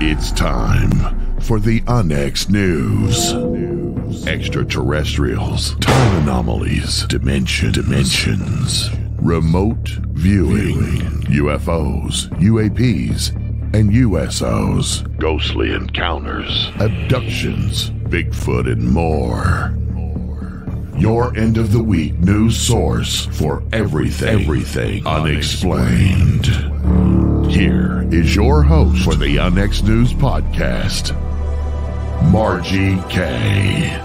It's time for the Onyx News. Extraterrestrials, time anomalies, dimensions, remote viewing, UFOs, UAPs, and USOs, ghostly encounters, abductions, Bigfoot, and more. Your end of the week news source for everything unexplained. Here is your host for the Onyx News Podcast, Margie K.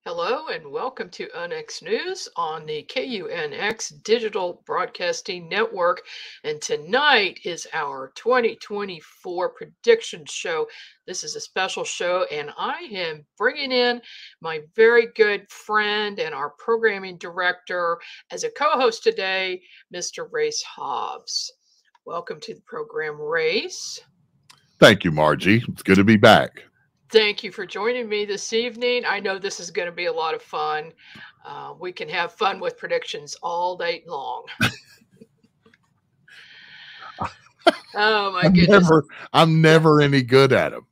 Hello and welcome to Onyx News on the KUNX Digital Broadcasting Network. And tonight is our 2024 prediction show. This is a special show, and I am bringing in my very good friend and our programming director as a co-host today, Mr. Race Hobbs. Welcome to the program, Race. Thank you, Margie. It's good to be back. Thank you for joining me this evening. I know this is going to be a lot of fun. We can have fun with predictions all day long. Oh my goodness! I'm never any good at them.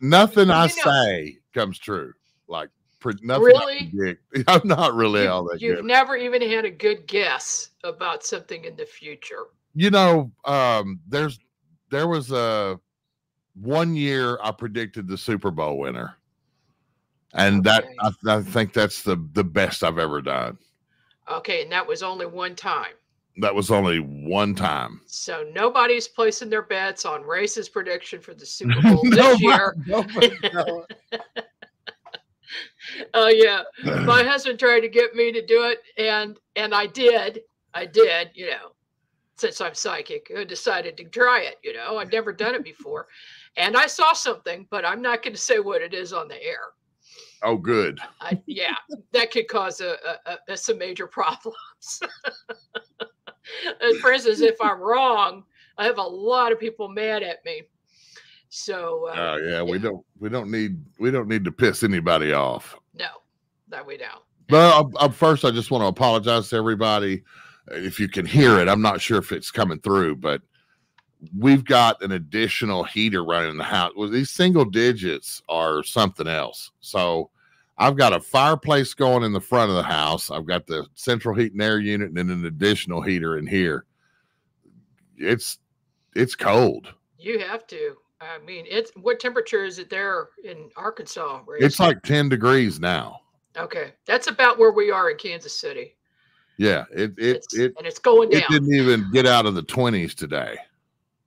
Nothing I say comes true. Like nothing. Really? I'm not really all that good. You've never even had a good guess about something in the future. You know, there was a 1 year I predicted the Super Bowl winner, and Okay. I think that's the best I've ever done. Okay, and that was only one time. That was only one time. So nobody's placing their bets on Race's prediction for the Super Bowl this year. No. Oh yeah, my husband tried to get me to do it, and I did. You know, since I'm psychic, I decided to try it. You know, I've never done it before, and I saw something, but I'm not going to say what it is on the air. Oh, good. Yeah, that could cause some major problems. For instance, if I'm wrong, I have a lot of people mad at me. So yeah, we don't need to piss anybody off. No, we don't. But first, I just want to apologize to everybody. If you can hear it, I'm not sure if it's coming through, but we've got an additional heater running in the house. Well, these single digits are something else. So I've got a fireplace going in the front of the house. I've got the central heat and air unit and then an additional heater in here. It's cold. You have to. I mean, what temperature is it there in Arkansas? Ray? It's like 10 degrees now. Okay. That's about where we are in Kansas City. Yeah. And it's going down. It didn't even get out of the 20s today.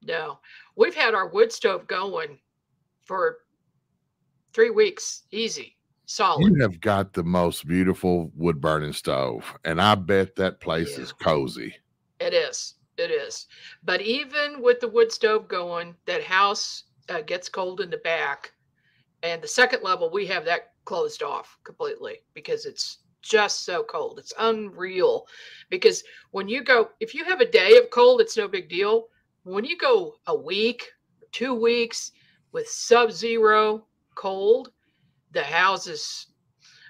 No. We've had our wood stove going for 3 weeks. Easy. Solid. You have got the most beautiful wood burning stove, and I bet that place is cozy. It is. But even with the wood stove going, that house gets cold in the back. And the second level, we have that closed off completely because it's just so cold. It's unreal. Because when you go, if you have a day of cold, it's no big deal. When you go a week, 2 weeks with sub-zero cold, the house is,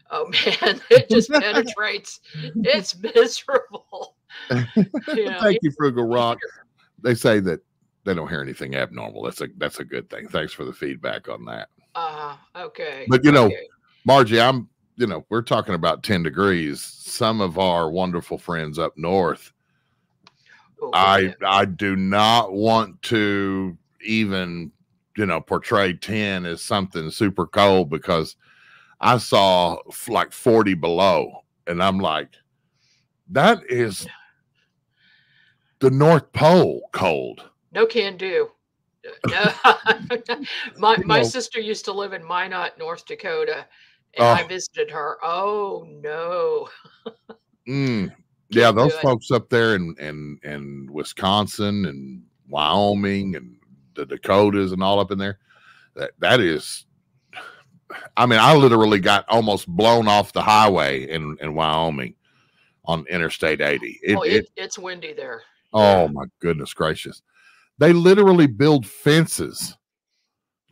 oh man, it just penetrates. It's miserable. Thank you, Frugal Rock. They say that they don't hear anything abnormal. That's a good thing. Thanks for the feedback on that. Okay. But you know, Margie, we're talking about 10 degrees. Some of our wonderful friends up north, I do not want to even, portray 10 as something super cold because I saw like 40 below, and I'm like, that is the North Pole cold. No can do. No. My sister used to live in Minot, North Dakota, and I Oh, visited her. Oh no. yeah, Get those good. folks up there in Wisconsin and Wyoming and the Dakotas and all up in there. That is, I mean, I literally got almost blown off the highway in Wyoming on Interstate 80. It's windy there. Oh my goodness gracious. They literally build fences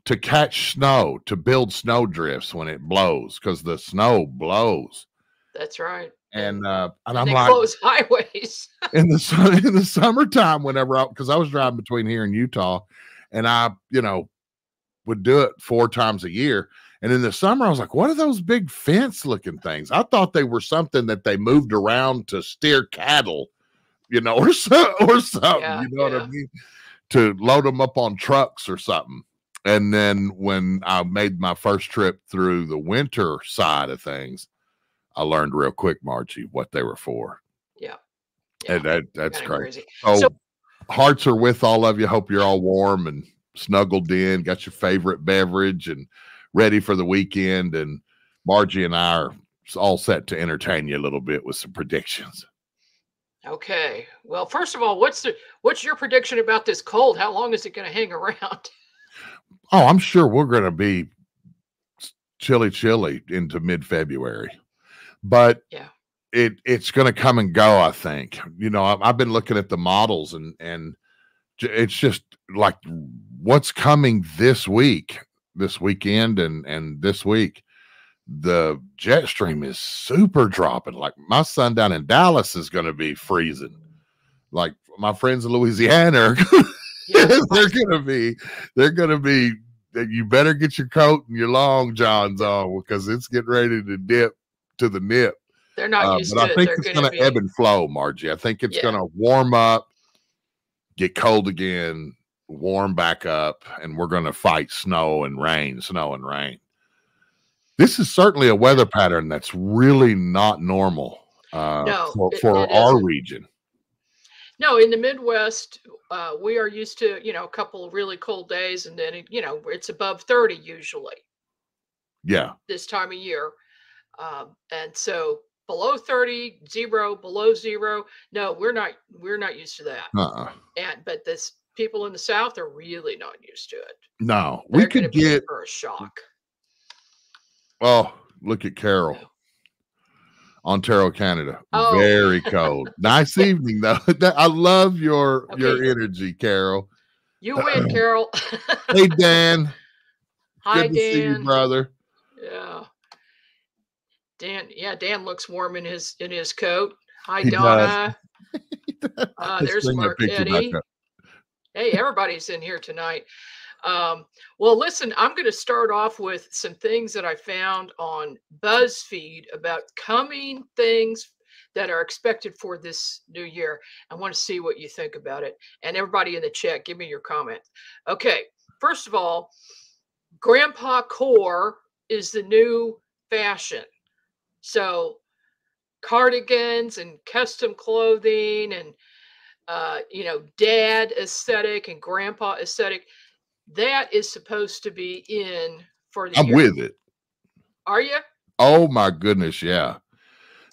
to catch snow, to build snow drifts when it blows, because the snow blows. That's right. And And I'm they like, close highways. in the summertime, whenever because I was driving between here and Utah, and I, would do it 4 times a year. And in the summer, I was like, what are those big fence looking things? I thought they were something that they moved around to steer cattle, or something, Yeah, what I mean? To load them up on trucks or something. And then when I made my first trip through the winter side of things, I learned real quick, Margie, what they were for. Yeah. And that's crazy. So hearts are with all of you. Hope you're all warm and snuggled in, got your favorite beverage and ready for the weekend. And Margie and I are all set to entertain you a little bit with some predictions. Okay. Well, first of all, what's your prediction about this cold? How long is it going to hang around? Oh, I'm sure we're going to be chilly into mid-February, but yeah, it's going to come and go. I think, I've been looking at the models and it's just like what's coming this weekend and this week. The jet stream is super dropping. Like my son down in Dallas is going to be freezing. Like my friends in Louisiana they're going to be, you better get your coat and your long johns on because it's getting ready to dip to the nip. They're not used to it. I think it's going to ebb and flow, Margie. I think it's going to warm up, get cold again, warm back up, and we're going to fight snow and rain. This is certainly a weather pattern that's really not normal for our region. No, in the Midwest, we are used to, a couple of really cold days, and then, it's above 30 usually. Yeah. This time of year. And so below 30, below 0. No, we're not used to that. But this people in the South are really not used to it. No, we could get for a shock. Oh, look at Carol. Ontario, Canada. Oh. Very cold. Nice evening, though. I love your energy, Carol. You win, Carol. Hey, Dan. Hi, Good to see you, brother. Yeah. Dan looks warm in his coat. Hi, Donna. There's Mark Eddie. Hey, everybody's in here tonight. Well, listen, I'm going to start off with some things that I found on BuzzFeed about coming things that are expected for this new year. I want to see what you think about it. And everybody in the chat, give me your comment. Okay. First of all, grandpa core is the new fashion. So cardigans and custom clothing and, dad aesthetic and grandpa aesthetic. That is supposed to be in for the year. I'm with it. Are you? Oh my goodness, yeah.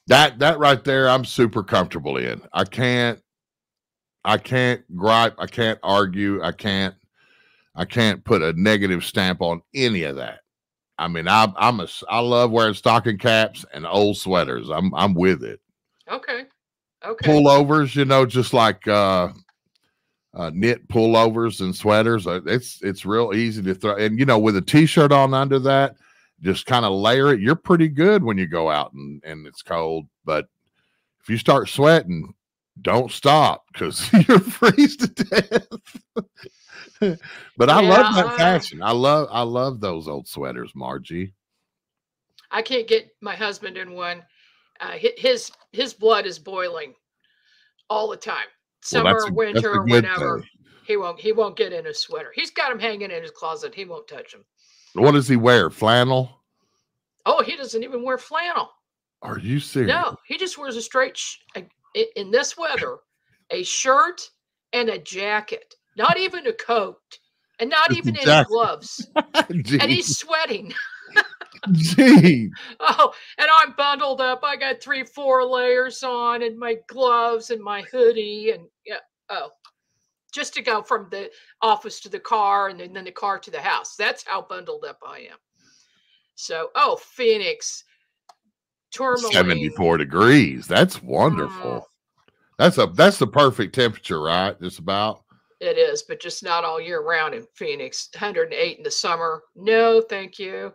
That right there, I'm super comfortable in. I can't gripe. I can't argue. I can't put a negative stamp on any of that. I mean, I love wearing stocking caps and old sweaters. I'm with it. Okay. Pullovers, just like knit pullovers and sweaters. It's real easy to throw, and with a t-shirt on under that, just kind of layer it. You're pretty good when you go out and it's cold, but if you start sweating, don't stop because you'll freeze to death. But I love that fashion. I love those old sweaters, Margie. I can't get my husband in one. His blood is boiling all the time. Summer, winter, whenever. He won't get in a sweater. He's got them hanging in his closet. He won't touch them. What does he wear? Flannel? Oh, he doesn't even wear flannel. Are you serious? No, he just wears a straight in this weather, a shirt and a jacket. Not even a coat, and not even any gloves. And he's sweating. Gee. Oh, and I'm bundled up. I got 3-4 layers on, and my gloves and my hoodie, and yeah. Oh, just to go from the office to the car, and then the car to the house. That's how bundled up I am. So, oh, Phoenix, tourmaline, 74 degrees. That's wonderful. That's the perfect temperature, right? Just about. It is, but just not all year round in Phoenix. 108 in the summer. No, thank you.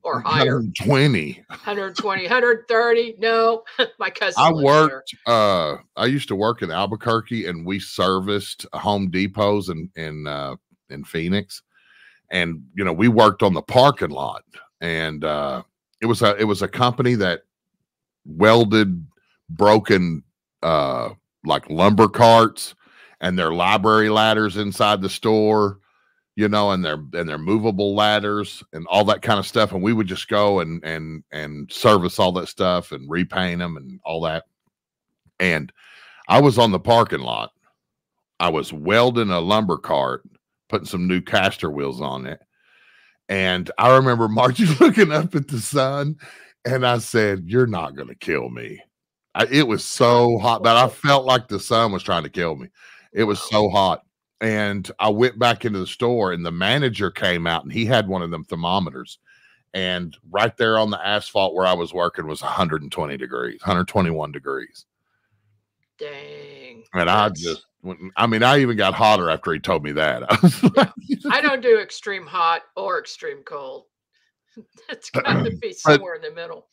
Or higher. 120. 120, 130. No, my cousin. I worked. I used to work in Albuquerque, and we serviced Home Depots in Phoenix, and we worked on the parking lot, and it was a company that welded broken like lumber carts and their library ladders inside the store, and their movable ladders and all that kind of stuff. And we would just go and service all that stuff and repaint them and all that. And I was on the parking lot. I was welding a lumber cart, putting some new caster wheels on it. And I remember Margie looking up at the sun, and I said, "You're not going to kill me." It was so hot, but I felt like the sun was trying to kill me. It was so hot. And I went back into the store, and the manager came out, and he had one of them thermometers. And right there on the asphalt where I was working was 120 degrees, 121 degrees. Dang. And I even got hotter after he told me that. I was like, I don't do extreme hot or extreme cold. It's got to be somewhere in the middle.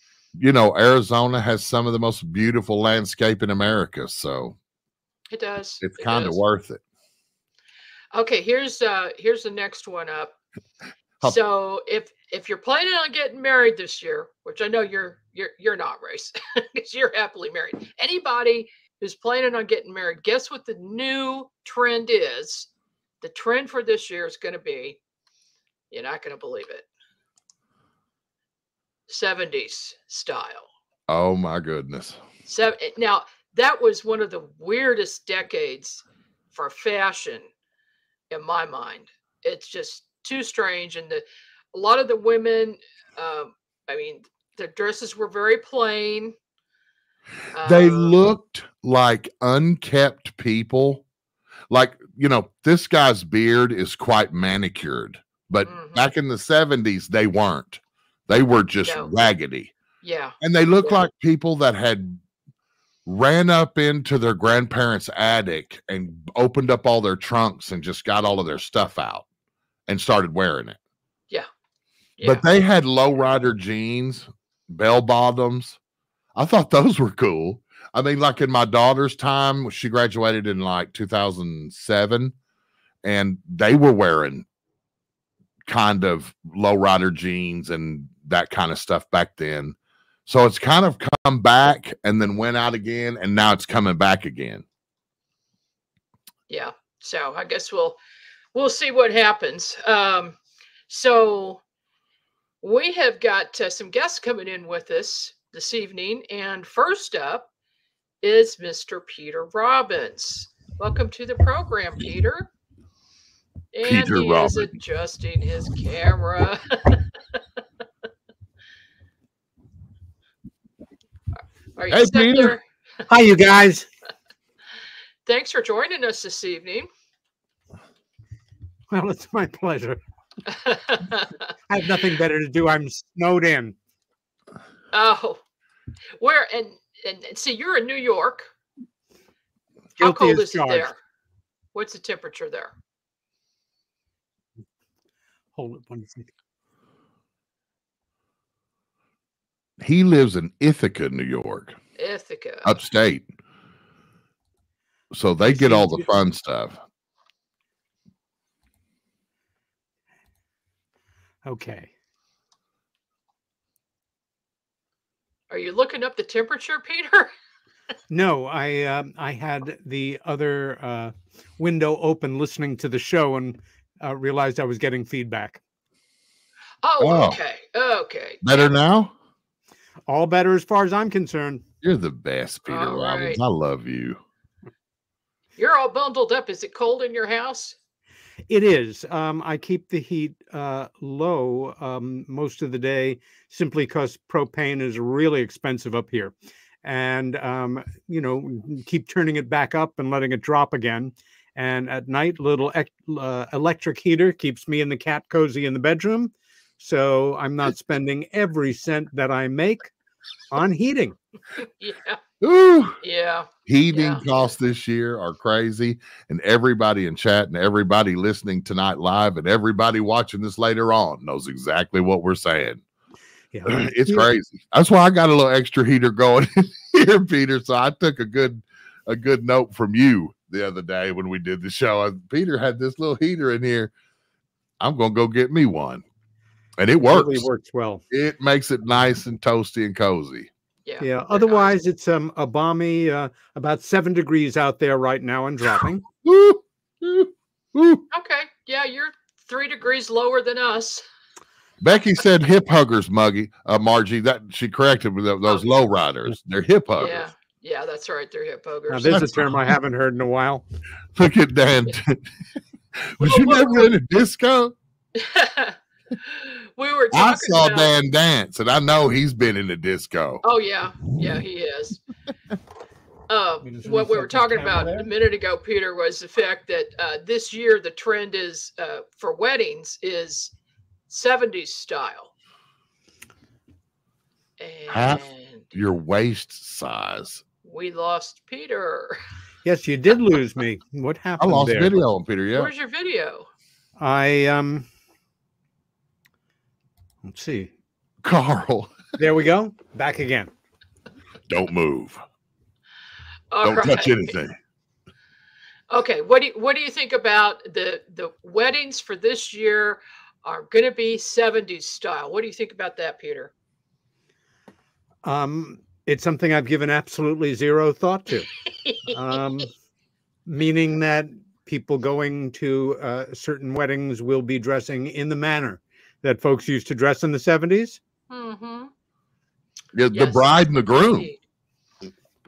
Arizona has some of the most beautiful landscape in America. So it does. It's kind of worth it. Okay, here's the next one up. So if you're planning on getting married this year, which I know you're not, Race, because you're happily married. Anybody who's planning on getting married, guess what the new trend is? The trend for this year is going to be, you're not going to believe it, 70s style. Oh my goodness. Now, that was one of the weirdest decades for fashion in my mind. It's just too strange. And a lot of the women, their dresses were very plain. They looked like unkept people. Like, this guy's beard is quite manicured, but back in the 70s, they weren't. They were just raggedy. Yeah. And they looked like people that had ran up into their grandparents' attic and opened up all their trunks and just got all of their stuff out and started wearing it. Yeah. But they had lowrider jeans, bell bottoms. I thought those were cool. I mean, like in my daughter's time, she graduated in like 2007, and they were wearing kind of lowrider jeans and that kind of stuff back then. So it's kind of come back and then went out again, and now it's coming back again. Yeah. So I guess we'll see what happens. So we have got some guests coming in with us this evening, and first up is Mr. Peter Robbins. Welcome to the program, Peter. And Peter Robbins is adjusting his camera. Are you hey, Peter. There? Hi, you guys. Thanks for joining us this evening. Well, it's my pleasure. I have nothing better to do. I'm snowed in. Oh, where and see, you're in New York. How Guilty cold as is it charged. there? What's the temperature there? Hold it 1 second. He lives in Ithaca, New York. Ithaca. Upstate. So they get all the fun stuff. Okay. Are you looking up the temperature, Peter? No, I had the other window open listening to the show and realized I was getting feedback. Oh, okay. Okay. Better now? All better as far as I'm concerned. You're the best, Peter Robbins. Right. I love you. You're all bundled up. Is it cold in your house? It is. I keep the heat low most of the day simply because propane is really expensive up here. And, keep turning it back up and letting it drop again. And at night, little electric heater keeps me and the cat cozy in the bedroom. So I'm not spending every cent that I make on heating. Yeah. Ooh. Yeah. Heating costs this year are crazy, and everybody in chat and everybody listening tonight live and everybody watching this later on knows exactly what we're saying. Yeah. It's crazy. That's why I got a little extra heater going here, Peter. So I took a good note from you the other day when we did the show. Peter had this little heater in here. I'm gonna go get me one, and it works. Really works well. It makes it nice and toasty and cozy. Yeah. Otherwise, it's a balmy, about 7 degrees out there right now and dropping. Okay. Yeah, you're 3 degrees lower than us. Becky said hip huggers, Margie. That she corrected with those low riders. They're hip huggers. Yeah, that's right. They're hip huggers. Now, there's a term I haven't heard in a while. Look at Dan. Was you never in a disco? We were. I saw Dan dance, and I know he's been in a disco. Oh yeah, he is. What we were talking about a minute ago, Peter, was the fact that this year the trend is for weddings is 70s style. And half your waist size. We lost Peter. Yes, you did lose me. What happened? I lost there? video on Peter. Yeah. Where's your video? Let's see. Carl. There we go. Back again. Don't move. All Don't touch anything. Okay. What do you think about the weddings for this year are going to be 70s style? What do you think about that, Peter? It's something I've given absolutely zero thought to. Meaning that people going to certain weddings will be dressing in the manner that folks used to dress in the 70s. Mm-hmm. Yeah, the bride and the groom. Indeed.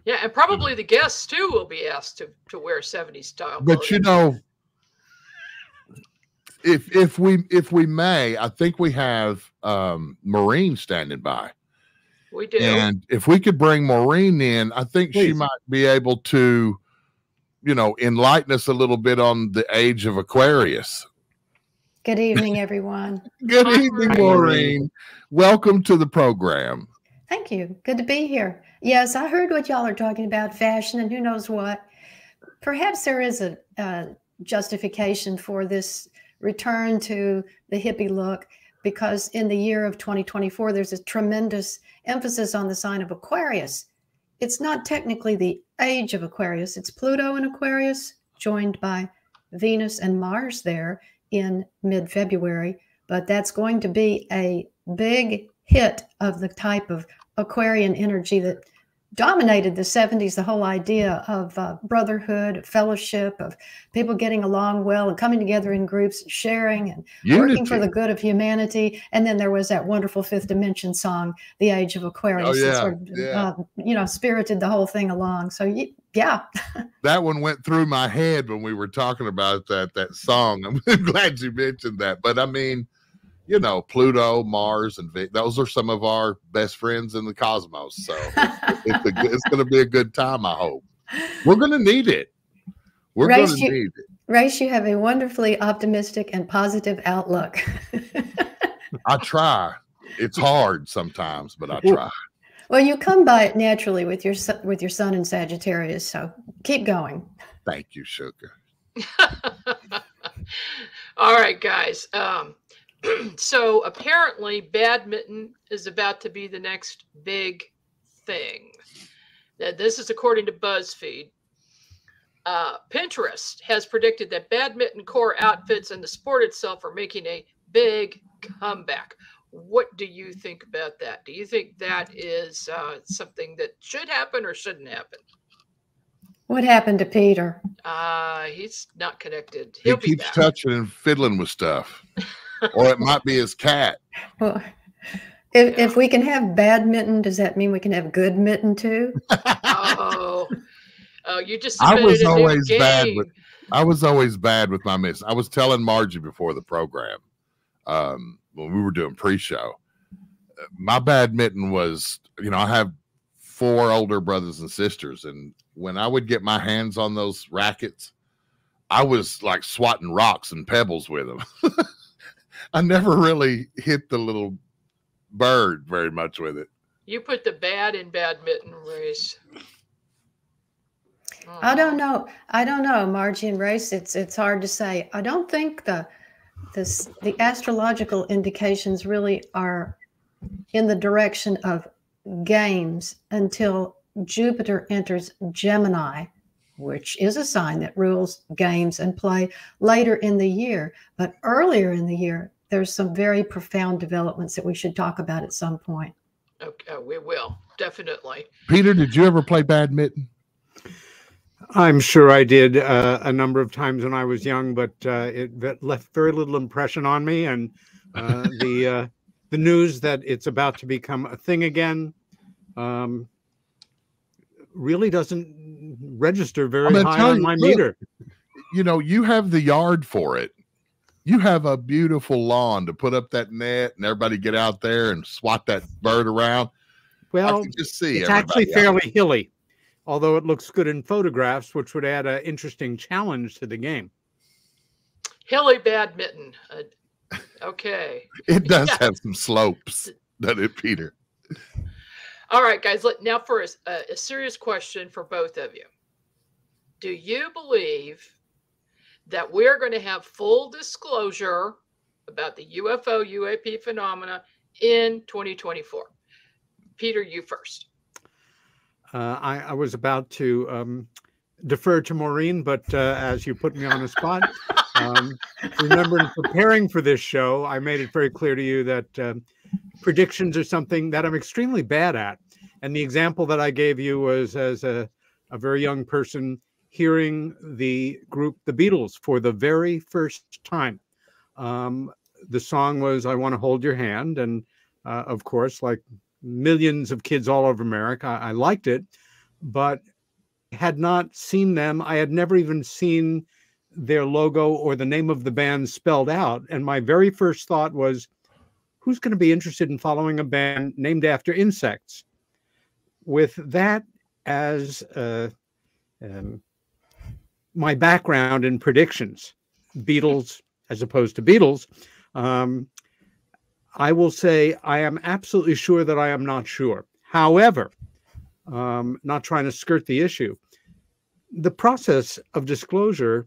Yeah, and probably the guests too will be asked to wear 70s style. But clothing. if we may, I think we have Maureen standing by. We do. And if we could bring Maureen in, I think she might be able to, enlighten us a little bit on the age of Aquarius. Good evening, everyone. Good evening, Maureen. Welcome to the program. Thank you. Good to be here. Yes, I heard what y'all are talking about, fashion and who knows what. Perhaps there is a justification for this return to the hippie look, because in the year of 2024, there's a tremendous emphasis on the sign of Aquarius. It's not technically the age of Aquarius. It's Pluto in Aquarius, joined by Venus and Mars there in mid-February. But that's going to be a big hit of the type of Aquarian energy that dominated the 70s, the whole idea of brotherhood, fellowship, of people getting along well and coming together in groups, sharing and working for the good of humanity. And then there was that wonderful Fifth Dimension song, The Age of Aquarius, that sort of, spirited the whole thing along. So, yeah. That one went through my head when we were talking about that song. I'm glad you mentioned that. But I mean, Pluto, Mars, and those are some of our best friends in the cosmos. So it's going to be a good time, I hope. We're going to need it. We're going to need it. Race, you have a wonderfully optimistic and positive outlook. I try. It's hard sometimes, but I try. Well, you come by it naturally with your sun in Sagittarius, so keep going. Thank you, sugar. All right, guys. So apparently badminton is about to be the next big thing. Now, this is according to BuzzFeed. Pinterest has predicted that badminton core outfits and the sport itself are making a big comeback. What do you think about that? Do you think that is something that should happen or shouldn't happen? What happened to Peter? He's not connected. He keeps touching and fiddling with stuff. Or it might be his cat. Well, if we can have badminton, does that mean we can have good mitten too? Oh, you just I was always bad with I was always bad with my miss. I was telling Margie before the program, when we were doing pre-show, my badminton was, I have 4 older brothers and sisters, and when I would get my hands on those rackets, I was like swatting rocks and pebbles with them. I never really hit the little bird very much with it. You put the bad in badminton, Race. I don't know, Margie and Race. It's hard to say. I don't think the astrological indications really are in the direction of games until Jupiter enters Gemini, which is a sign that rules games and play later in the year. But earlier in the year, there's some very profound developments that we should talk about at some point. Okay, we will, definitely. Peter, did you ever play badminton? I'm sure I did a number of times when I was young, but it left very little impression on me. And the news that it's about to become a thing again really doesn't register very high on my meter. You have the yard for it. You have a beautiful lawn to put up that net and everybody get out there and swat that bird around. Well, I can just see it's actually fairly hilly, although it looks good in photographs, which would add an interesting challenge to the game. Hilly badminton. Okay. It does have some slopes, doesn't it, Peter? All right, guys. Now for a serious question for both of you. Do you believe that we're going to have full disclosure about the UFO, UAP phenomena in 2024? Peter, you first. I was about to defer to Maureen, but as you put me on the spot, remember in preparing for this show, I made it very clear to you that predictions are something that I'm extremely bad at. And the example that I gave you was as a very young person hearing the group, the Beatles, for the very first time. The song was I Want to Hold Your Hand. And of course, like millions of kids all over America, I liked it, but had not seen them. I had never even seen their logo or the name of the band spelled out. And my very first thought was, who's going to be interested in following a band named after insects? With that as my background in predictions, Beatles as opposed to Beatles, I will say I am absolutely sure that I am not sure. However, not trying to skirt the issue, the process of disclosure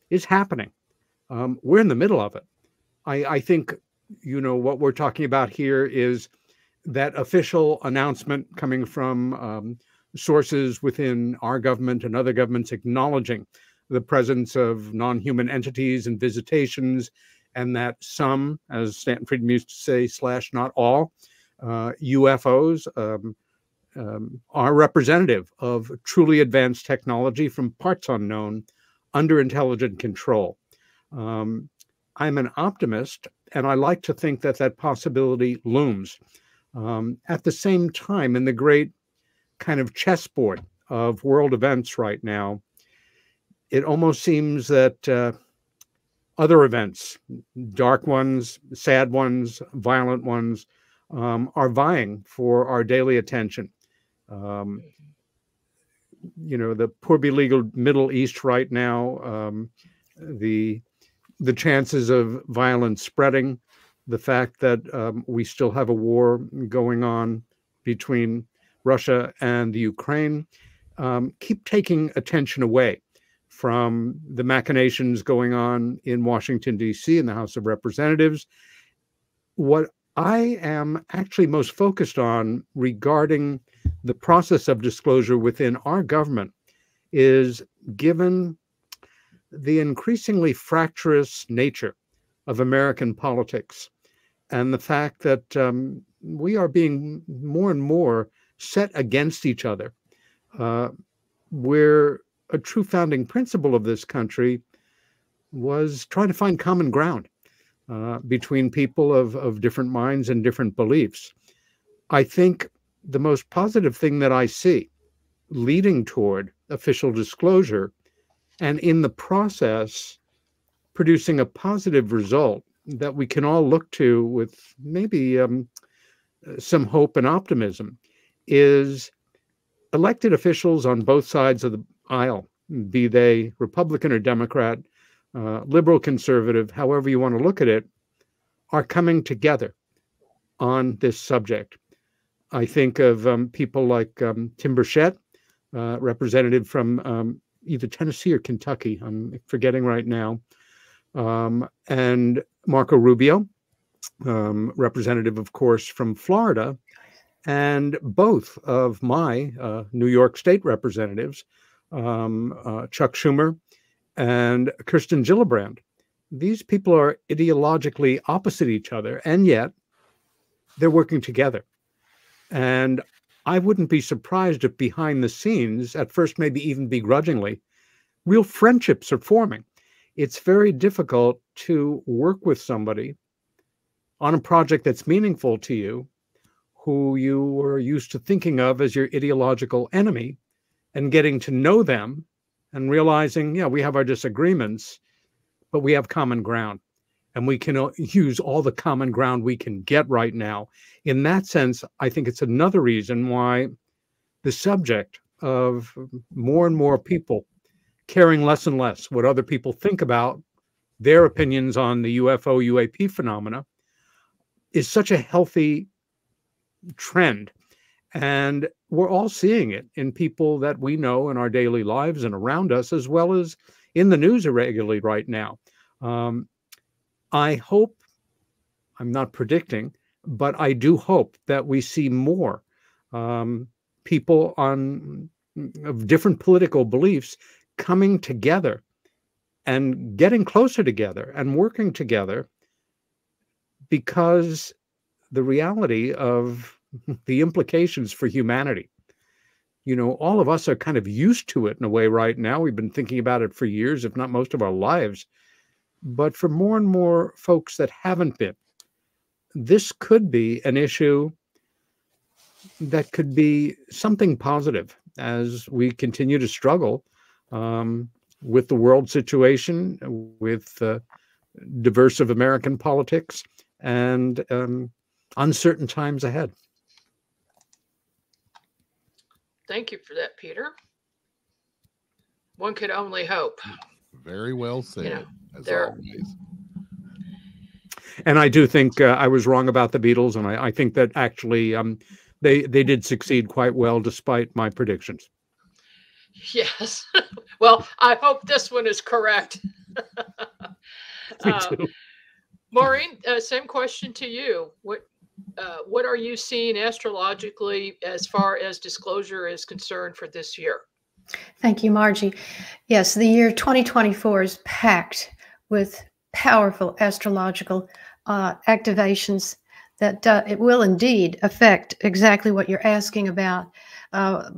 is happening. We're in the middle of it. I think, what we're talking about here is that official announcement coming from sources within our government and other governments acknowledging the presence of non-human entities and visitations, and that some, as Stanton Friedman used to say, / not all, UFOs are representative of truly advanced technology from parts unknown under intelligent control. I'm an optimist, and I like to think that that possibility looms. At the same time, in the great kind of chessboard of world events right now, it almost seems that other events, dark ones, sad ones, violent ones, are vying for our daily attention. The poor beleaguered Middle East right now, the chances of violence spreading, the fact that we still have a war going on between Russia and the Ukraine, keep taking attention away from the machinations going on in Washington, D.C. in the House of Representatives. What I am actually most focused on regarding the process of disclosure within our government is, given the increasingly fractious nature of American politics and the fact that we are being more and more set against each other, where a true founding principle of this country was trying to find common ground between people of different minds and different beliefs. I think the most positive thing that I see leading toward official disclosure, and in the process, producing a positive result that we can all look to with maybe some hope and optimism, is elected officials on both sides of the aisle, be they Republican or Democrat, liberal, conservative, however you want to look at it, are coming together on this subject. I think of people like Tim Burchett, representative from either Tennessee or Kentucky, I'm forgetting right now, and Marco Rubio, representative, of course, from Florida, and both of my New York State representatives, Chuck Schumer and Kirsten Gillibrand. These people are ideologically opposite each other, and yet they're working together. And I wouldn't be surprised if behind the scenes, at first maybe even begrudgingly, real friendships are forming. It's very difficult to work with somebody on a project that's meaningful to you, who you were used to thinking of as your ideological enemy, and getting to know them and realizing, yeah, we have our disagreements, but we have common ground, and we can use all the common ground we can get right now. In that sense, I think it's another reason why the subject of more and more people caring less and less what other people think about their opinions on the UFO, UAP phenomena is such a healthy trend. And we're all seeing it in people that we know in our daily lives and around us, as well as in the news regularly right now. I hope, I'm not predicting, but I do hope that we see more people of different political beliefs coming together and getting closer together and working together, because the reality of the implications for humanity, you know, all of us are kind of used to it in a way right now. We've been thinking about it for years, if not most of our lives. But for more and more folks that haven't been, this could be an issue that could be something positive as we continue to struggle with the world situation, with diverse of American politics, and uncertain times ahead. Thank you for that, Peter. One could only hope. Very well said, You know, as there- always. And I do think I was wrong about the Beatles, and I think that actually they did succeed quite well despite my predictions. Yes. Well, I hope this one is correct. Me too. Maureen, same question to you. What are you seeing astrologically as far as disclosure is concerned for this year? Thank you, Margie. Yes, the year 2024 is packed with powerful astrological activations that it will indeed affect exactly what you're asking about.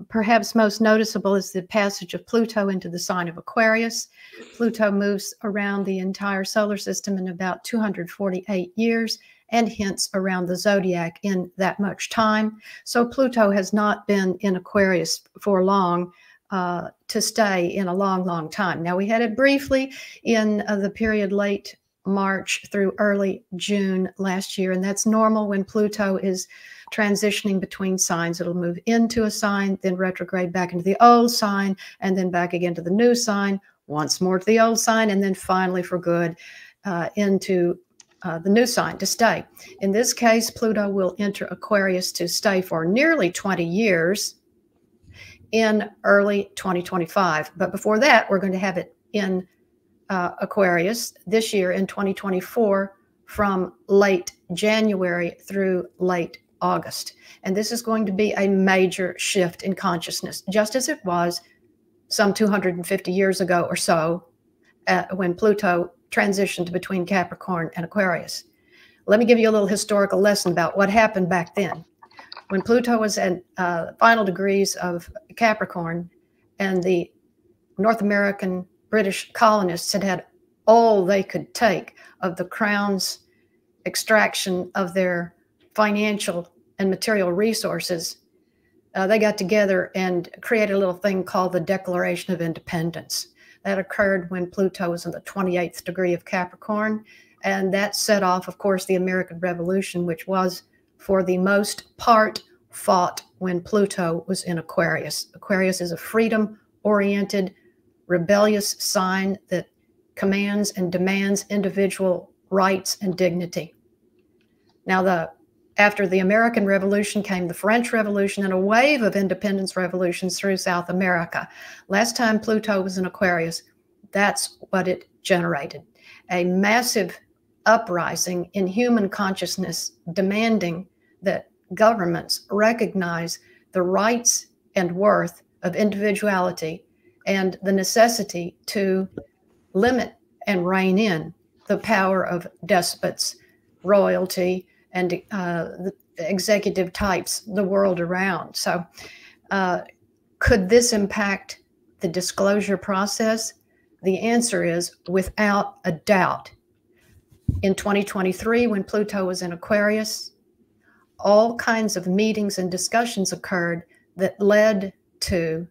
Perhaps most noticeable is the passage of Pluto into the sign of Aquarius. Pluto moves around the entire solar system in about 248 years, and hence around the zodiac in that much time. So Pluto has not been in Aquarius for long, to stay in a long, long time. Now, we had it briefly in the period late March through early June last year, and that's normal when Pluto is transitioning between signs. It'll move into a sign, then retrograde back into the old sign, and then back again to the new sign, once more to the old sign, and then finally for good into the new sign to stay. In this case, Pluto will enter Aquarius to stay for nearly 20 years in early 2025. But before that, we're going to have it in Aquarius this year in 2024 from late January through late August. And this is going to be a major shift in consciousness, just as it was some 250 years ago or so when Pluto transitioned between Capricorn and Aquarius. Let me give you a little historical lesson about what happened back then. When Pluto was at final degrees of Capricorn, and the North American British colonists had all they could take of the crown's extraction of their financial and material resources, they got together and created a little thing called the Declaration of Independence. That occurred when Pluto was in the 28th degree of Capricorn. And that set off, of course, the American Revolution, which was, for the most part, fought when Pluto was in Aquarius. Aquarius is a freedom-oriented, rebellious sign that commands and demands individual rights and dignity. Now, after the American Revolution came the French Revolution and a wave of independence revolutions through South America. Last time Pluto was in Aquarius, that's what it generated. A massive uprising in human consciousness demanding that governments recognize the rights and worth of individuality and the necessity to limit and rein in the power of despots, royalty, and the executive types the world around. So could this impact the disclosure process? The answer is without a doubt. In 2023, when Pluto was in Aquarius, all kinds of meetings and discussions occurred that led to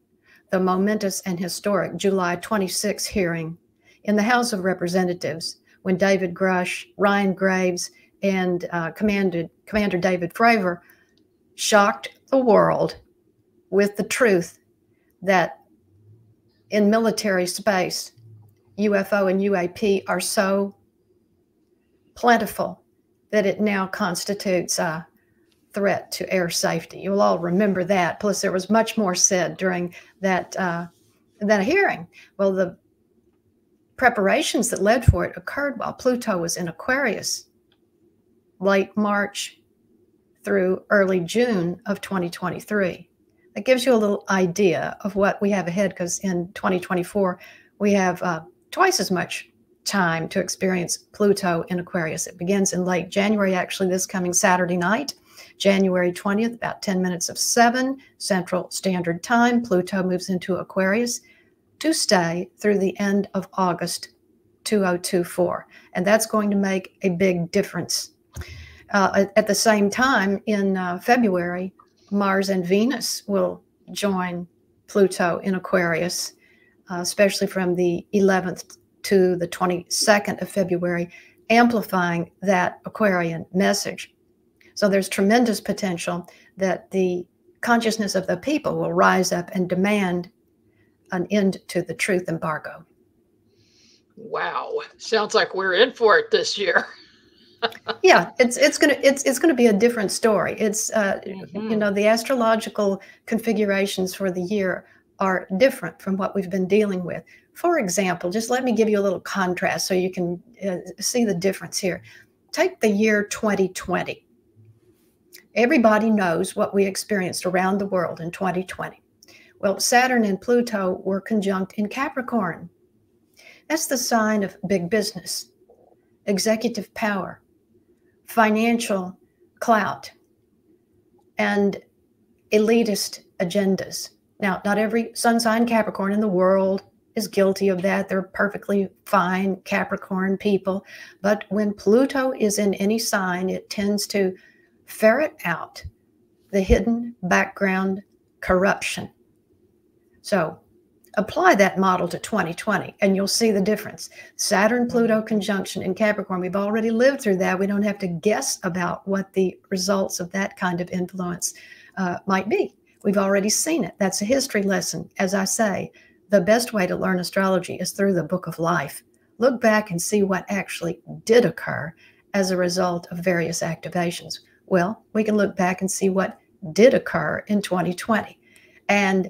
the momentous and historic July 26 hearing in the House of Representatives, when David Grush, Ryan Graves, and Commander David Fravor shocked the world with the truth that in military space, UFO and UAP are so plentiful that it now constitutes a threat to air safety. You'll all remember that. Plus, there was much more said during that hearing. Well, the preparations that led for it occurred while Pluto was in Aquarius, late March through early June of 2023. That gives you a little idea of what we have ahead, because in 2024, we have twice as much time to experience Pluto in Aquarius. It begins in late January, actually this coming Saturday night, January 20th, about 10 minutes of 7 Central Standard Time. Pluto moves into Aquarius to stay through the end of August 2024. And that's going to make a big difference. At the same time, in February, Mars and Venus will join Pluto in Aquarius, especially from the 11th to the 22nd of February, amplifying that Aquarian message. So there's tremendous potential that the consciousness of the people will rise up and demand an end to the truth embargo. Wow, sounds like we're in for it this year. Yeah, it's gonna be a different story. It's you know, the astrological configurations for the year are different from what we've been dealing with. For example, just let me give you a little contrast so you can see the difference here. Take the year 2020. Everybody knows what we experienced around the world in 2020. Well, Saturn and Pluto were conjunct in Capricorn. That's the sign of big business, executive power, financial clout, and elitist agendas. Now, not every sun sign Capricorn in the world is guilty of that. They're perfectly fine Capricorn people. But when Pluto is in any sign, it tends to ferret out the hidden background corruption. So apply that model to 2020 and you'll see the difference. Saturn-Pluto conjunction in Capricorn, we've already lived through that. We don't have to guess about what the results of that kind of influence might be. We've already seen it. That's a history lesson. As I say, the best way to learn astrology is through the book of life. Look back and see what actually did occur as a result of various activations. Well, we can look back and see what did occur in 2020. And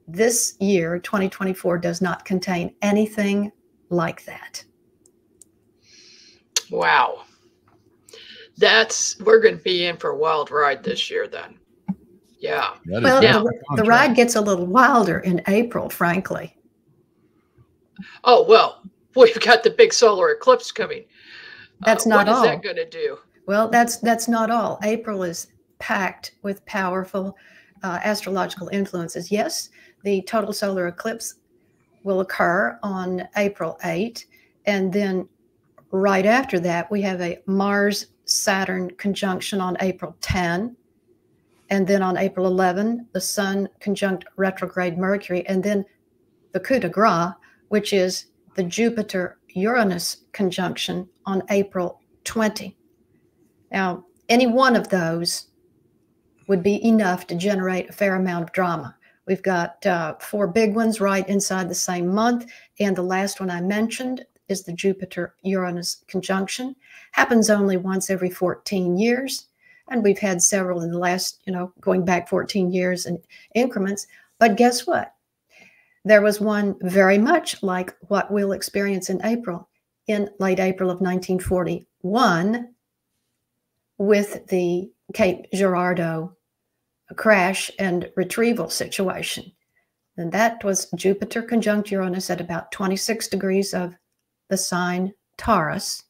this year, 2024, does not contain anything like that. Wow. We're going to be in for a wild ride this year then. Yeah. Well, the ride gets a little wilder in April, frankly. Oh, well, we've got the big solar eclipse coming. That's not all. What is that going to do? Well, that's not all. April is packed with powerful astrological influences. Yes, the total solar eclipse will occur on April 8, and then right after that, we have a Mars-Saturn conjunction on April 10, and then on April 11, the Sun conjunct retrograde Mercury, and then the coup de grace which is the Jupiter-Uranus conjunction on April 20. Now, any one of those would be enough to generate a fair amount of drama. We've got 4 big ones right inside the same month, and the last one I mentioned is the Jupiter-Uranus conjunction. Happens only once every 14 years, and we've had several in the last, going back 14 years in increments. But guess what? There was one very much like what we'll experience in late April of 1941, with the Cape Girardeau crash and retrieval situation. And that was Jupiter conjunct Uranus at about 26 degrees of the sign Taurus.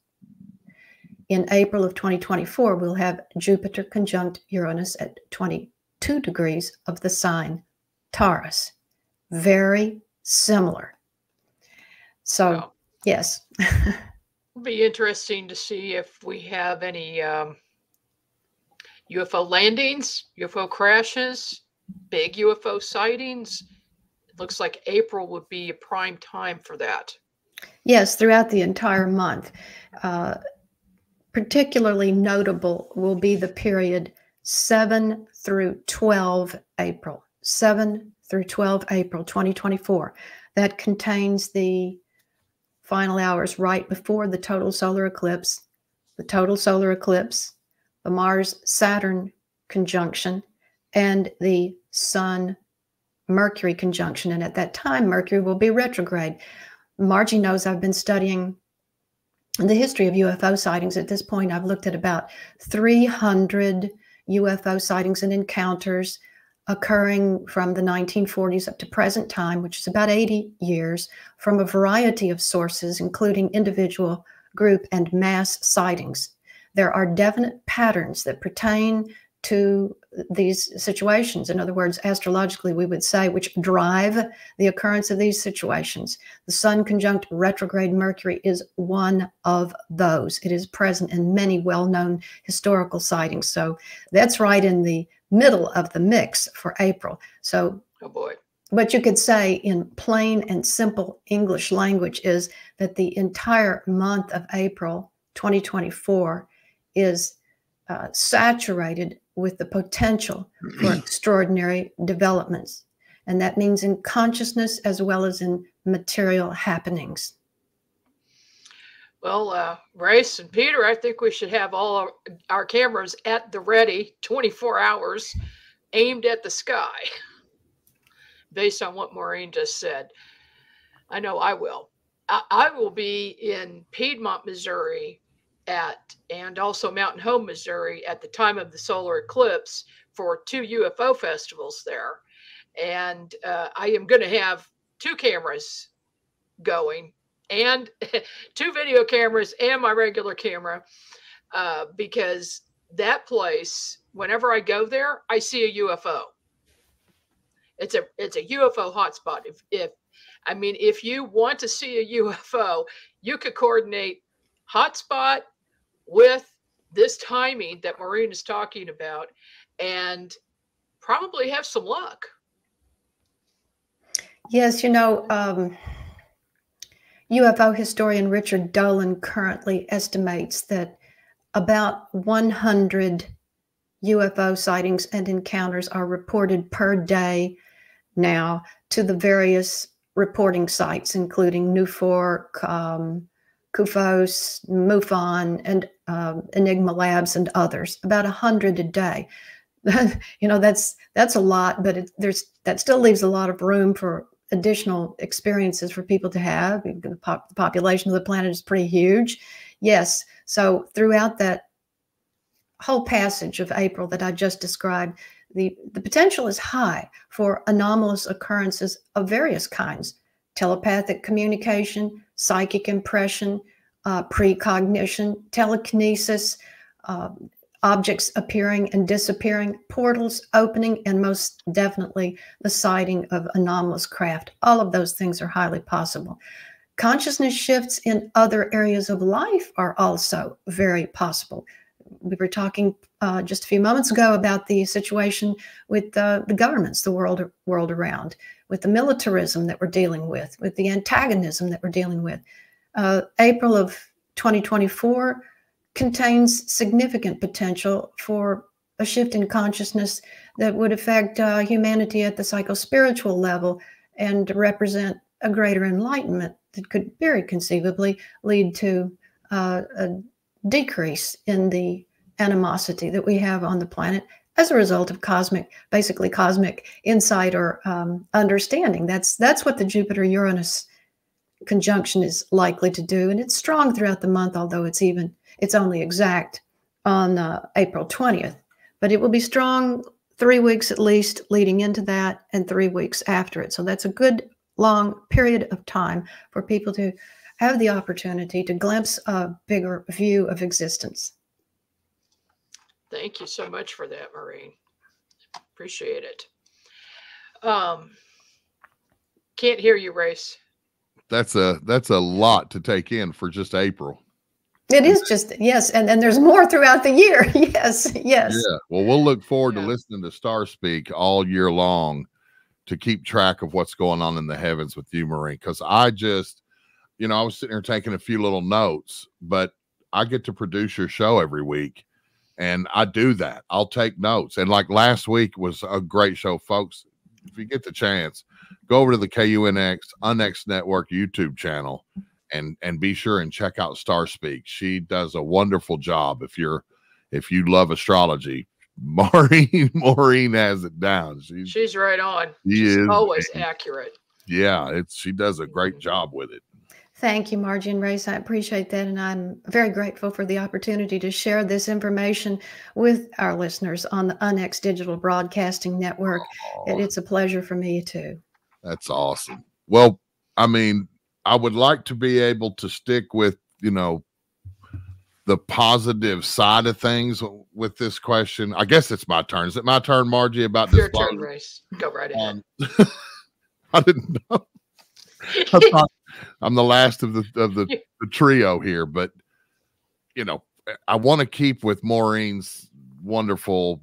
In April of 2024, we'll have Jupiter conjunct Uranus at 22 degrees of the sign Taurus. Very similar. So, wow. Yes. It'll be interesting to see if we have any UFO landings, UFO crashes, big UFO sightings. It looks like April would be a prime time for that. Yes, throughout the entire month. Particularly notable will be the period 7 through 12 April. 7 through 12 April 2024. That contains the final hours right before the total solar eclipse, the Mars-Saturn conjunction, and the Sun-Mercury conjunction. And at that time, Mercury will be retrograde. Margie knows I've been studying the history of UFO sightings. At this point, I've looked at about 300 UFO sightings and encounters occurring from the 1940s up to present time, which is about 80 years, from a variety of sources, including individual, group, and mass sightings. There are definite patterns that pertain to these situations. In other words, astrologically, we would say, which drive the occurrence of these situations. The Sun conjunct retrograde Mercury is one of those. It is present in many well-known historical sightings. So that's right in the middle of the mix for April. So, oh boy. What you could say in plain and simple English language is that the entire month of April 2024 is saturated with the potential for extraordinary developments. And that means in consciousness as well as in material happenings. Well, Race and Peter, I think we should have all our cameras at the ready, 24 hours, aimed at the sky, based on what Maureen just said. I know I will. I will be in Piedmont, Missouri, and also Mountain Home, Missouri, at the time of the solar eclipse for 2 UFO festivals there. And I am going to have 2 cameras going, and 2 video cameras and my regular camera, because that place, whenever I go there, I see a UFO. It's a UFO hotspot. If you want to see a UFO, you could coordinate hotspot with this timing that Maureen is talking about, and probably have some luck. Yes, UFO historian Richard Dolan currently estimates that about 100 UFO sightings and encounters are reported per day now to the various reporting sites, including Newfork, Kufos, MUFON, and Enigma Labs, and others. About 100 a day. That's a lot, but that still leaves a lot of room for additional experiences for people to have. The population of the planet is pretty huge. Yes. So throughout that whole passage of April that I just described, the potential is high for anomalous occurrences of various kinds: telepathic communication, psychic impression, precognition, telekinesis, objects appearing and disappearing, portals opening, and most definitely the sighting of anomalous craft. All of those things are highly possible. Consciousness shifts in other areas of life are also very possible. We were talking just a few moments ago about the situation with the governments the world around. with the militarism that we're dealing with the antagonism that we're dealing with. April of 2024 contains significant potential for a shift in consciousness that would affect humanity at the psychospiritual level and represent a greater enlightenment that could very conceivably lead to a decrease in the animosity that we have on the planet as a result of basically cosmic insight or understanding. That's what the Jupiter-Uranus conjunction is likely to do, and it's strong throughout the month, although it's only exact on April 20th. But it will be strong 3 weeks at least leading into that, and 3 weeks after it. So that's a good long period of time for people to have the opportunity to glimpse a bigger view of existence. Thank you so much for that, Maureen. Appreciate it. Can't hear you, Race. That's a lot to take in for just April. It is just, yes. And then there's more throughout the year. Yes. Yes. Yeah. Well, we'll look forward to listening to Star Speak all year long to keep track of what's going on in the heavens with you, Maureen. Cause I just, I was sitting here taking a few little notes, but I get to produce your show every week. And I do that. I'll take notes. And like last week was a great show, folks. If you get the chance, go over to the KUNX UNX Network YouTube channel and be sure and check out Star Speak. She does a wonderful job. If you love astrology, Maureen has it down. She's right on. She's always accurate. Yeah, she does a great job with it. Thank you, Margie and Race. I appreciate that. And I'm very grateful for the opportunity to share this information with our listeners on the UNX Digital Broadcasting Network. It's a pleasure for me too. That's awesome. Well, I mean, I would like to be able to stick with, the positive side of things with this question. I guess it's my turn. Is it my turn, Margie, about this? Your turn, Race. Go right ahead. I didn't know. I thought I'm the last of the trio here, but I want to keep with Maureen's wonderful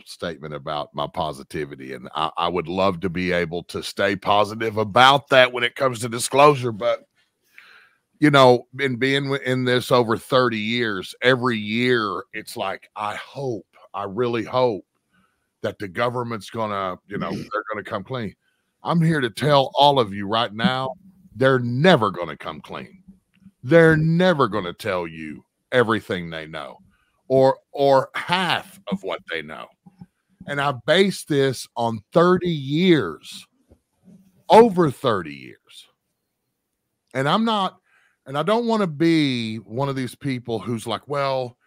statement about my positivity, and I would love to be able to stay positive about that when it comes to disclosure. But in being in this over 30 years, every year it's like I really hope that the government's gonna they're gonna come clean. I'm here to tell all of you right now, they're never going to come clean. They're never going to tell you everything they know or half of what they know. And I base this on 30 years, over 30 years. And I don't want to be one of these people who's like, well,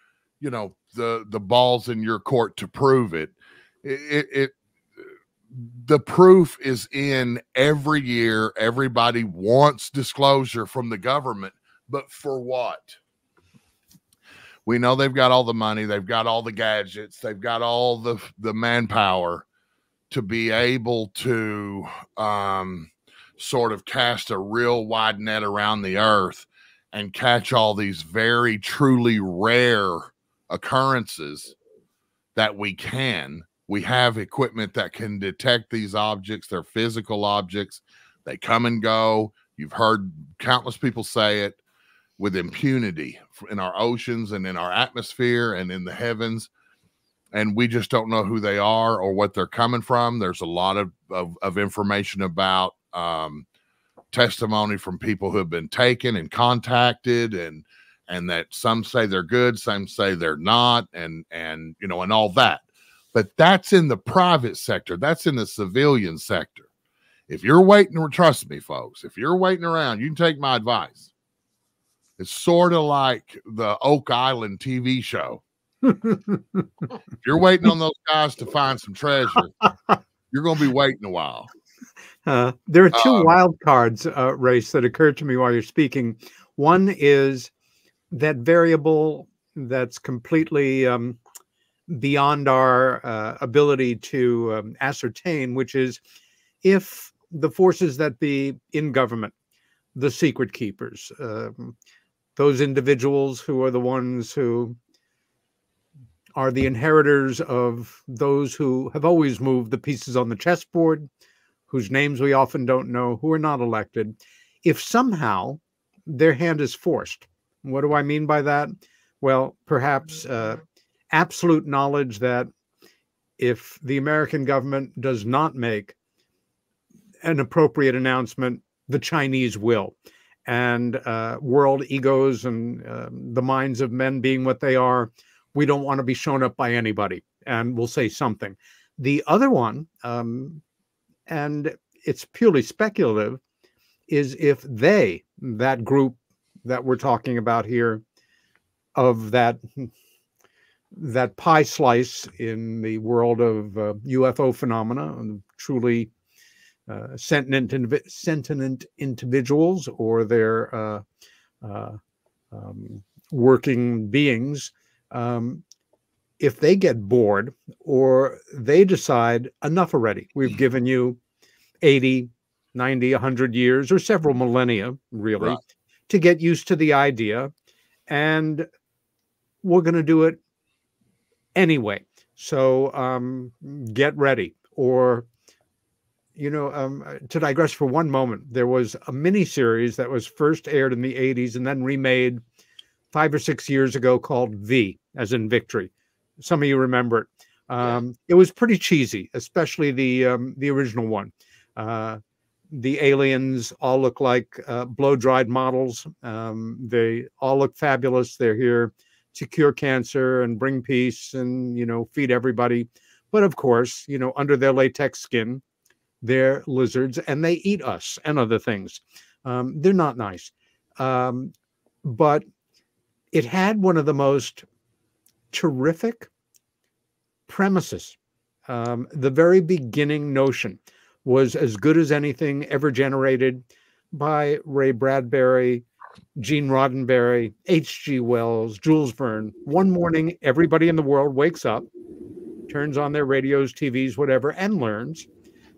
the ball's in your court to prove it. The proof is in every year. Everybody wants disclosure from the government, but for what? We know they've got all the money, they've got all the gadgets, they've got all the manpower to be able to sort of cast a real wide net around the earth and catch all these very truly rare occurrences that we can. We have equipment that can detect these objects. They're physical objects. They come and go. You've heard countless people say it, with impunity in our oceans and in our atmosphere and in the heavens. And we just don't know who they are or what they're coming from. There's a lot of information about testimony from people who have been taken and contacted, and that some say they're good, some say they're not, and all that. But that's in the private sector. That's in the civilian sector. If you're waiting, trust me, folks, if you're waiting around, you can take my advice. It's sort of like the Oak Island TV show. If you're waiting on those guys to find some treasure, you're going to be waiting a while. There are two wild cards, Race, that occurred to me while you're speaking. One is that variable that's completely beyond our ability to ascertain, which is if the forces that be in government, the secret keepers, those individuals who are the ones who are the inheritors of those who have always moved the pieces on the chessboard, whose names we often don't know, who are not elected. If somehow their hand is forced, what do I mean by that? Well, perhaps absolute knowledge that if the American government does not make an appropriate announcement, the Chinese will. And world egos and the minds of men being what they are, we don't want to be shown up by anybody, and we'll say something. The other one, and it's purely speculative, is if they, that group that we're talking about here, of that pie slice in the world of UFO phenomena, truly sentient individuals, or their working beings, if they get bored or they decide enough already, we've given you 80, 90, 100 years or several millennia, really, right, to get used to the idea, and we're going to do it anyway. So get ready. Or, to digress for one moment, there was a mini series that was first aired in the 80s and then remade 5 or 6 years ago called V, as in victory. Some of you remember it. It was pretty cheesy, especially the original one. The aliens all look like blow-dried models. They all look fabulous. They're here to cure cancer and bring peace and, feed everybody. But of course, under their latex skin, they're lizards and they eat us and other things. They're not nice. But it had one of the most terrific premises. The very beginning notion was as good as anything ever generated by Ray Bradbury, Gene Roddenberry, H.G. Wells, Jules Verne. One morning, everybody in the world wakes up, turns on their radios, TVs, whatever, and learns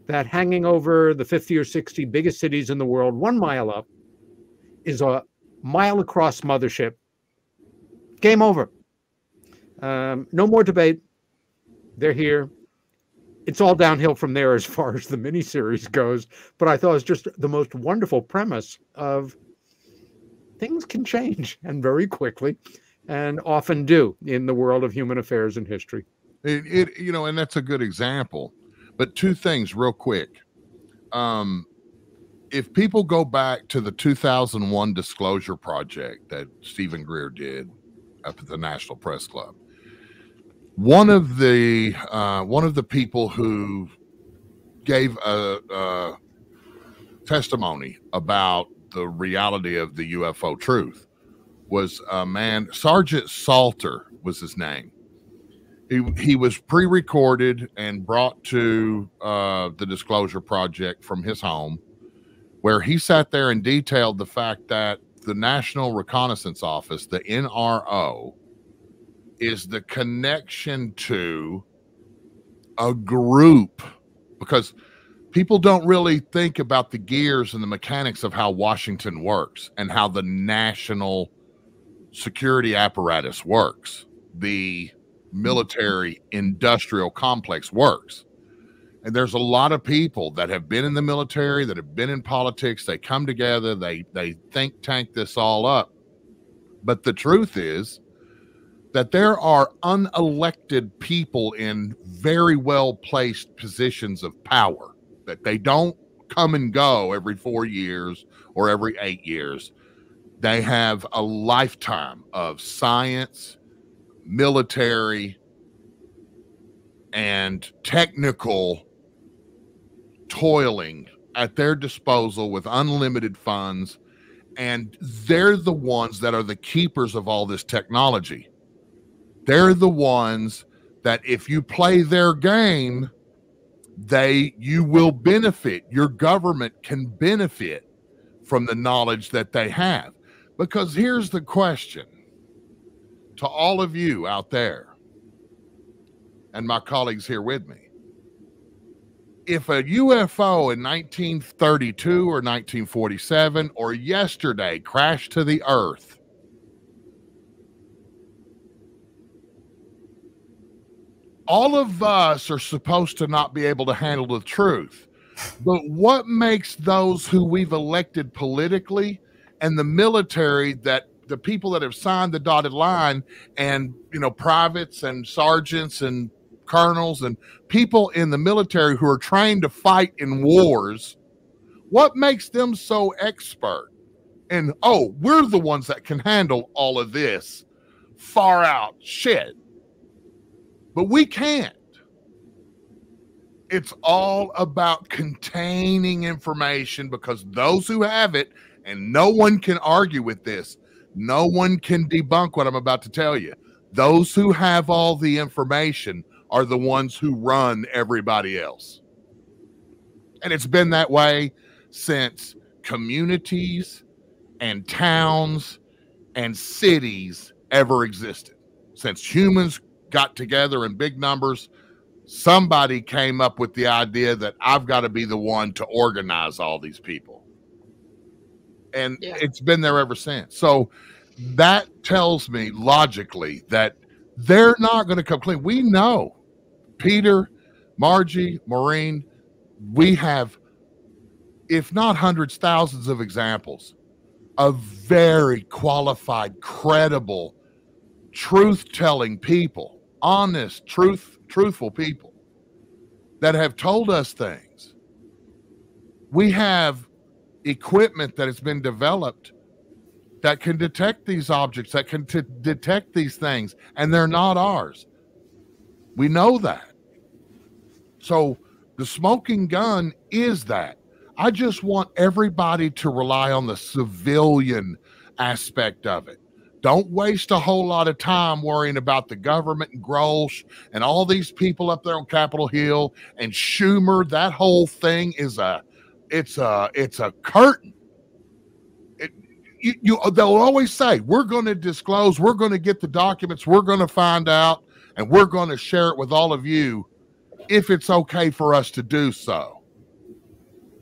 that hanging over the 50 or 60 biggest cities in the world, 1 mile up, is a mile across mothership. Game over. No more debate. They're here. It's all downhill from there as far as the miniseries goes. But I thought it was just the most wonderful premise of things can change, and very quickly, and often do in the world of human affairs and history. And that's a good example. But two things real quick. If people go back to the 2001 Disclosure Project that Stephen Greer did up at the National Press Club, one of the people who gave a testimony about the reality of the UFO truth was a man, Sergeant Salter was his name. He was pre-recorded and brought to the Disclosure Project from his home, where he sat there and detailed the fact that the National Reconnaissance Office, the NRO, is the connection to a group, because people don't really think about the gears and the mechanics of how Washington works and how the national security apparatus works. The military industrial complex works. And there's a lot of people that have been in the military, that have been in politics. They come together, they think tank this all up. But the truth is that there are unelected people in very well-placed positions of power, that they don't come and go every 4 years or every 8 years. They have a lifetime of science, military, and technical toiling at their disposal with unlimited funds, and they're the ones that are the keepers of all this technology. They're the ones that if you play their game, you will benefit. Your government can benefit from the knowledge that they have. Because here's the question to all of you out there and my colleagues here with me. If a UFO in 1932 or 1947 or yesterday crashed to the earth, all of us are supposed to not be able to handle the truth. But what makes those who we've elected politically and the military, that the people that have signed the dotted line, and, you know, privates and sergeants and colonels and people in the military who are trained to fight in wars, what makes them so expert? And, oh, we're the ones that can handle all of this far out shit. But we can't. It's all about containing information, because those who have it, and no one can argue with this, no one can debunk what I'm about to tell you. Those who have all the information are the ones who run everybody else. And it's been that way since communities and towns and cities ever existed. Since humans got together in big numbers, somebody came up with the idea that I've got to be the one to organize all these people. And it's been there ever since. So that tells me logically that they're not going to come clean. We know, Peter, Margie, Maureen, we have, if not hundreds, thousands of examples of very qualified, credible, truth-telling people, honest, truthful people that have told us things. We have equipment that has been developed that can detect these objects, that can detect these things, and they're not ours. We know that. So the smoking gun is that. I just want everybody to rely on the civilian aspect of it. Don't waste a whole lot of time worrying about the government and Grosh and all these people up there on Capitol Hill and Schumer. That whole thing is it's a curtain. They'll always say, we're going to disclose, we're going to get the documents, we're going to find out, and we're going to share it with all of you if it's okay for us to do so.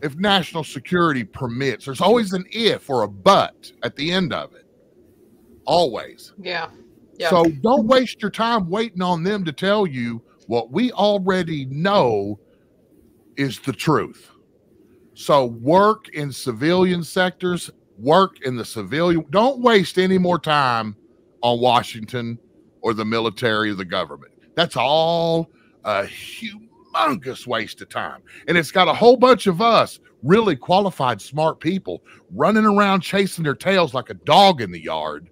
If national security permits, there's always an if or a but at the end of it. Always. Yeah. So don't waste your time waiting on them to tell you what we already know is the truth. So work in civilian sectors, work in the civilian. Don't waste any more time on Washington or the military or the government. That's all a humongous waste of time. And it's got a whole bunch of us, really qualified, smart people, running around chasing their tails like a dog in the yard,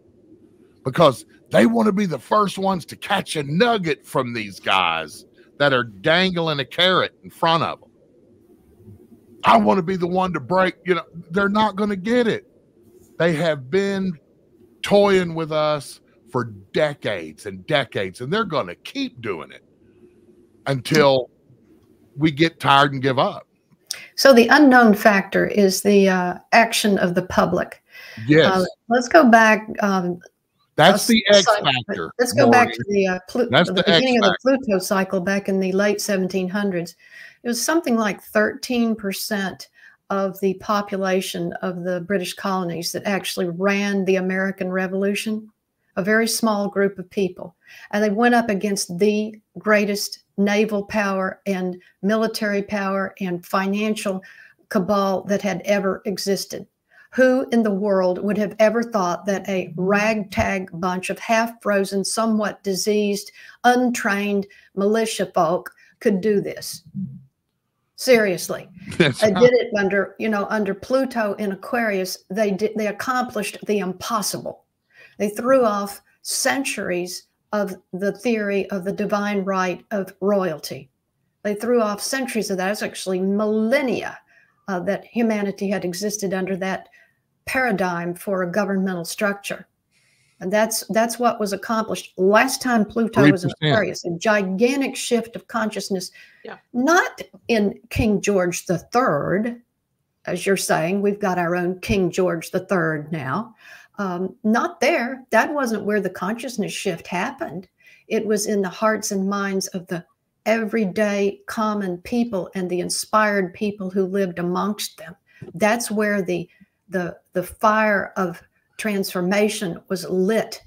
because they want to be the first ones to catch a nugget from these guys that are dangling a carrot in front of them. I want to be the one to break, they're not going to get it. They have been toying with us for decades and decades, and they're going to keep doing it until we get tired and give up. So the unknown factor is the action of the public. Yes. Let's go back. That's the X factor. Let's go back to the beginning of the Pluto cycle back in the late 1700s. It was something like 13% of the population of the British colonies that actually ran the American Revolution, a very small group of people. And they went up against the greatest naval power and military power and financial cabal that had ever existed. Who in the world would have ever thought that a ragtag bunch of half-frozen, somewhat diseased, untrained militia folk could do this? Seriously. They did it under Pluto in Aquarius. They accomplished the impossible. They threw off centuries of the theory of the divine right of royalty. They threw off centuries of that. It's actually millennia that humanity had existed under that paradigm for a governmental structure. And that's what was accomplished last time Pluto 3%. Was in Aquarius, a gigantic shift of consciousness, not in King George III, as you're saying, we've got our own King George III now. Not there. That wasn't where the consciousness shift happened. It was in the hearts and minds of the everyday common people and the inspired people who lived amongst them. That's where the fire of transformation was lit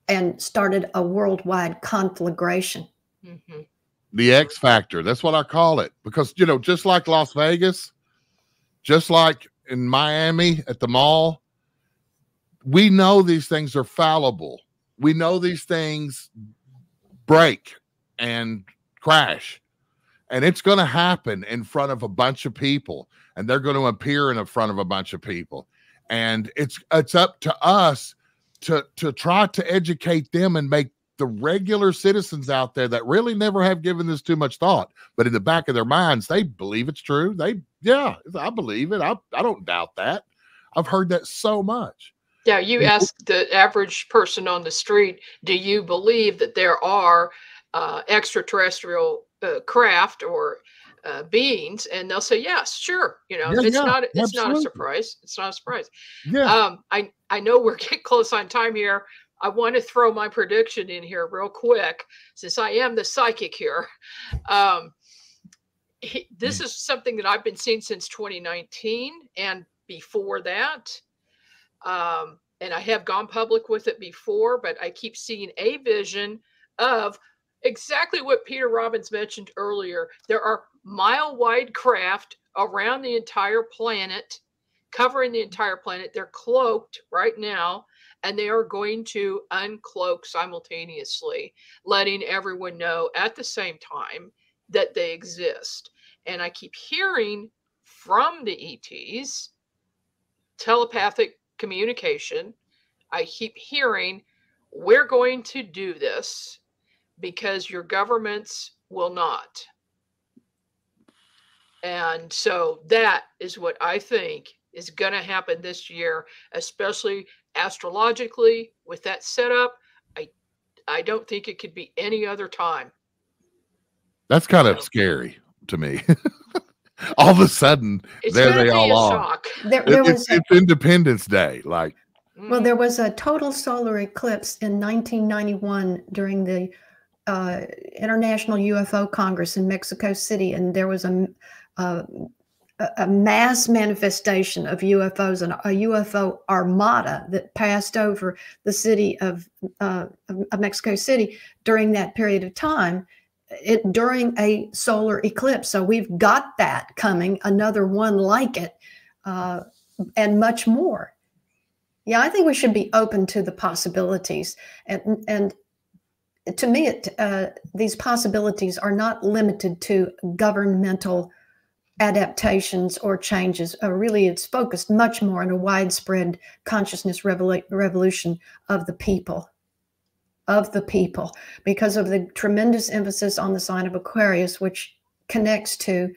and started a worldwide conflagration. Mm-hmm. The X factor. That's what I call it. Because, you know, just like Las Vegas, just like in Miami at the mall, we know these things are fallible. We know these things break and crash. And it's going to happen in front of a bunch of people. And they're going to appear in front of a bunch of people. And it's up to us to try to educate them and make the regular citizens out there that really never have given this too much thought, but in the back of their minds, they believe it's true. Yeah, I believe it. I don't doubt that. I've heard that so much. Yeah, you ask the average person on the street, do you believe that there are extraterrestrial craft or beings? And they'll say, yes, sure. You know, it's not a surprise. It's not a surprise. Yeah. I know we're getting close on time here. I want to throw my prediction in here real quick, since I am the psychic here. This is something that I've been seeing since 2019 and before that. And I have gone public with it before, but I keep seeing a vision of exactly what Peter Robbins mentioned earlier. There are mile-wide craft around the entire planet, covering the entire planet. They're cloaked right now, and they are going to uncloak simultaneously, letting everyone know at the same time that they exist. And I keep hearing from the ETs, telepathic communication. I keep hearing, we're going to do this because your governments will not. And so that is what I think is going to happen this year, especially astrologically with that setup. I don't think it could be any other time. That's kind of scary to me. All of a sudden, there they all are. It's Independence Day. Like, well, there was a total solar eclipse in 1991 during the International UFO Congress in Mexico City, and there was a mass manifestation of UFOs and a UFO armada that passed over the city of Mexico City during that period of time, during a solar eclipse. So we've got that coming, another one like it, and much more. Yeah, I think we should be open to the possibilities. And to me, these possibilities are not limited to governmental adaptations or changes. Really, it's focused much more on a widespread consciousness revolution of the people, because of the tremendous emphasis on the sign of Aquarius, which connects to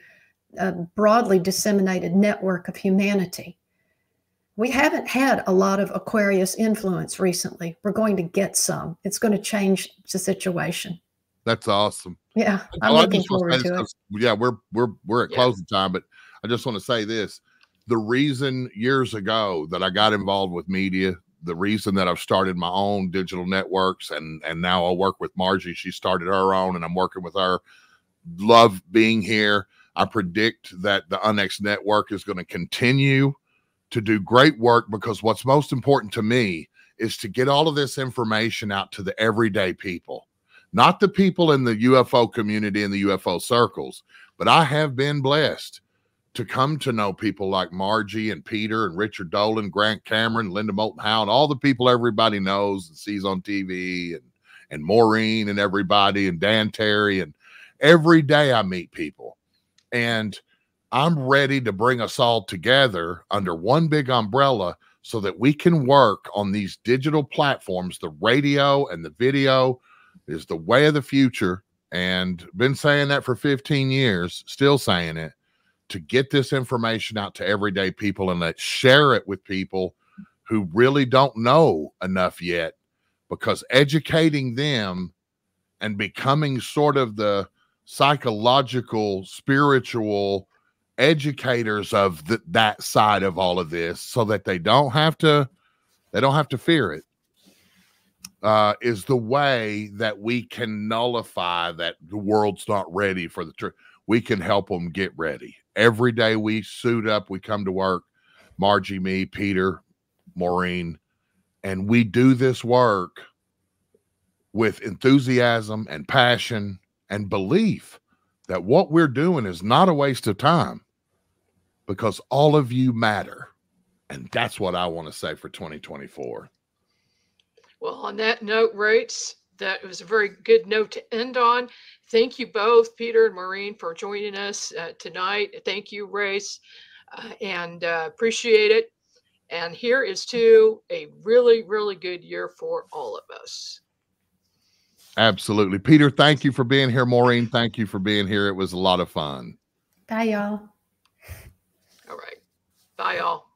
a broadly disseminated network of humanity. We haven't had a lot of Aquarius influence recently. We're going to get some. It's going to change the situation. That's awesome. Yeah, I'm looking forward to it. Yeah, we're at closing time, but I just want to say this. The reason years ago that I got involved with media, the reason that I've started my own digital networks, and now I work with Margie. She started her own, and I'm working with her. Love being here. I predict that the Unnext Network is going to continue to do great work, because what's most important to me is to get all of this information out to the everyday people, not the people in the UFO community and the UFO circles. But I have been blessed to come to know people like Margie and Peter and Richard Dolan, Grant Cameron, Linda Moulton Howe, and all the people everybody knows and sees on TV, and Maureen and everybody, and Dan Terry. And every day I meet people, and I'm ready to bring us all together under one big umbrella so that we can work on these digital platforms. The radio and the video is the way of the future, and been saying that for 15 years, still saying it, to get this information out to everyday people, and let's share it with people who really don't know enough yet, because educating them and becoming sort of the psychological, spiritual educators of that side of all of this, so that they don't have to fear it, is the way that we can nullify that the world's not ready for the truth. We can help them get ready. Every day we suit up, we come to work, Margie, me, Peter, Maureen, and we do this work with enthusiasm and passion and belief that what we're doing is not a waste of time, because all of you matter. And that's what I want to say for 2024. Well, on that note, Rach, that was a very good note to end on. Thank you both, Peter and Maureen, for joining us tonight. Thank you, Race, and appreciate it. And here is to a really, really good year for all of us. Absolutely. Peter, thank you for being here. Maureen, thank you for being here. It was a lot of fun. Bye, y'all. All right. Bye, y'all.